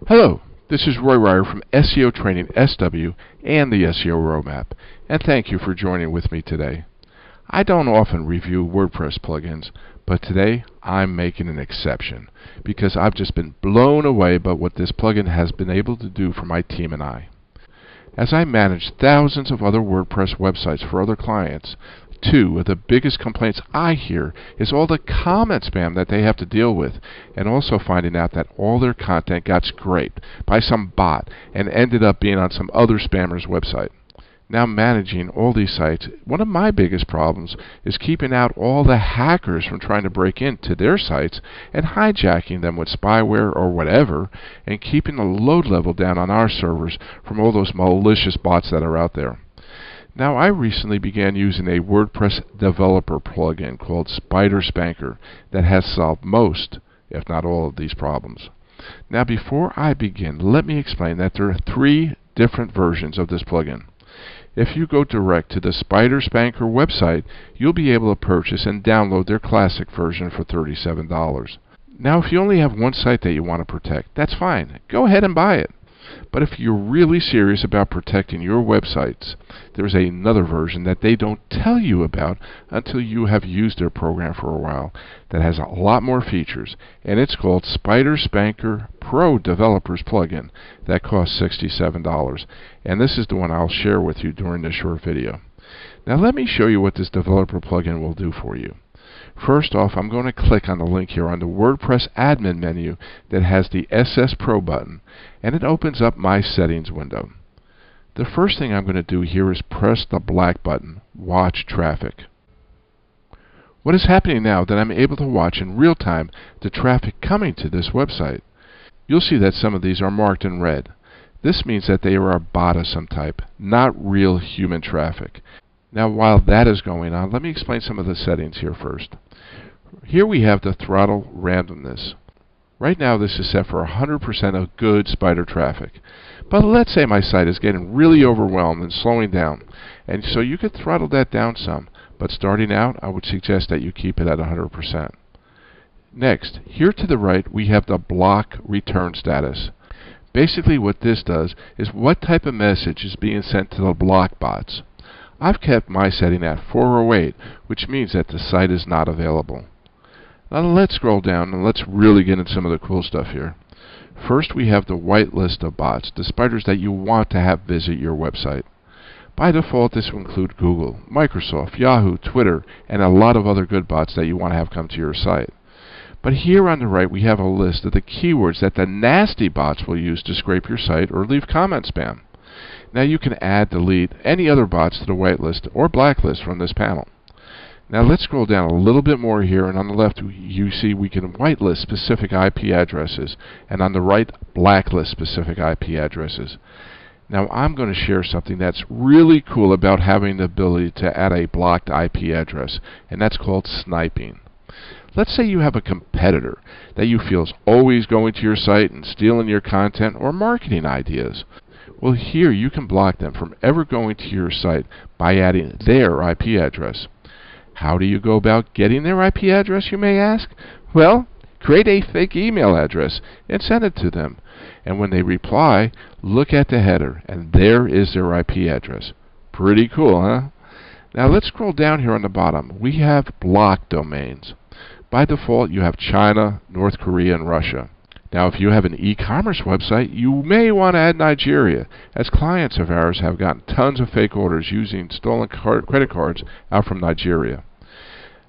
Hello, this is Roy Ryer from SEO Training SW and the SEO Roadmap, and thank you for joining with me today. I don't often review WordPress plugins, but today I'm making an exception because I've just been blown away by what this plugin has been able to do for my team and I. As I manage thousands of other WordPress websites for other clients, two of the biggest complaints I hear is all the comment spam that they have to deal with, and also finding out that all their content got scraped by some bot and ended up being on some other spammer's website. Now, managing all these sites, one of my biggest problems is keeping out all the hackers from trying to break into their sites and hijacking them with spyware or whatever, and keeping the load level down on our servers from all those malicious bots that are out there. Now, I recently began using a WordPress developer plugin called Spyder Spanker that has solved most, if not all, of these problems. Now, before I begin, let me explain that there are three different versions of this plugin. If you go direct to the Spyder Spanker website, you'll be able to purchase and download their classic version for $37. Now, if you only have one site that you want to protect, that's fine. Go ahead and buy it. But if you're really serious about protecting your websites, there's another version that they don't tell you about until you have used their program for a while that has a lot more features, and it's called Spyder Spanker Pro Developers Plugin that costs $67, and this is the one I'll share with you during this short video. Now let me show you what this developer plugin will do for you. First off, I'm going to click on the link here on the WordPress admin menu that has the SS Pro button, and it opens up my settings window. The first thing I'm going to do here is press the black button, Watch Traffic. What is happening now that I'm able to watch in real time the traffic coming to this website? You'll see that some of these are marked in red. This means that they are a bot of some type, not real human traffic. Now, while that is going on, let me explain some of the settings here first. Here we have the throttle randomness. Right now this is set for 100% of good Spyder traffic. But let's say my site is getting really overwhelmed and slowing down, and so you could throttle that down some, but starting out I would suggest that you keep it at 100%. Next, here to the right we have the block return status. Basically what this does is what type of message is being sent to the block bots. I've kept my setting at 408, which means that the site is not available. Now let's scroll down and let's really get into some of the cool stuff here. First, we have the white list of bots, the spiders that you want to have visit your website. By default, this will include Google, Microsoft, Yahoo, Twitter, and a lot of other good bots that you want to have come to your site. But here on the right, we have a list of the keywords that the nasty bots will use to scrape your site or leave comment spam. Now you can add, delete any other bots to the whitelist or blacklist from this panel. Now let's scroll down a little bit more here, and on the left you see we can whitelist specific IP addresses, and on the right blacklist specific IP addresses. Now I'm going to share something that's really cool about having the ability to add a blocked IP address, and that's called sniping. Let's say you have a competitor that you feel is always going to your site and stealing your content or marketing ideas. Well, here you can block them from ever going to your site by adding their IP address. How do you go about getting their IP address, you may ask? Well, create a fake email address and send it to them. And when they reply, look at the header, and there is their IP address. Pretty cool, huh? Now let's scroll down here on the bottom. We have blocked domains. By default, you have China, North Korea, and Russia. Now, if you have an e-commerce website, you may want to add Nigeria, as clients of ours have gotten tons of fake orders using stolen credit cards out from Nigeria.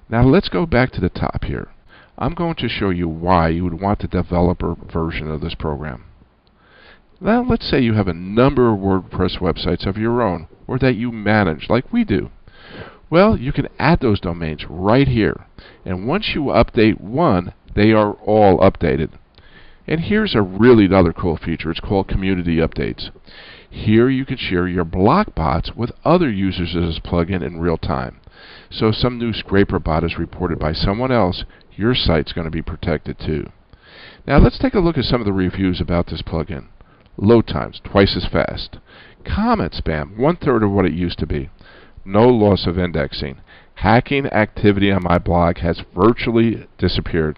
Now, let's go back to the top here. I'm going to show you why you would want the developer version of this program. Now, let's say you have a number of WordPress websites of your own, or that you manage, like we do. Well, you can add those domains right here, and once you update one, they are all updated. And here's a really another cool feature. It's called Community Updates. Here you can share your block bots with other users of this plugin in real time. So if some new scraper bot is reported by someone else, your site's going to be protected too. Now let's take a look at some of the reviews about this plugin. Load times, twice as fast. Comment spam, 1/3 of what it used to be. No loss of indexing. Hacking activity on my blog has virtually disappeared.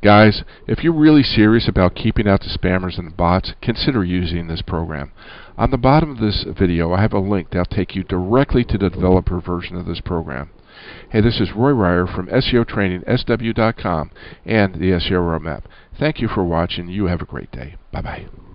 Guys, if you're really serious about keeping out the spammers and the bots, consider using this program. On the bottom of this video, I have a link that'll take you directly to the developer version of this program. Hey, this is Roy Ryer from SEOTrainingSW.com and the SEO Roadmap. Thank you for watching. You have a great day. Bye-bye.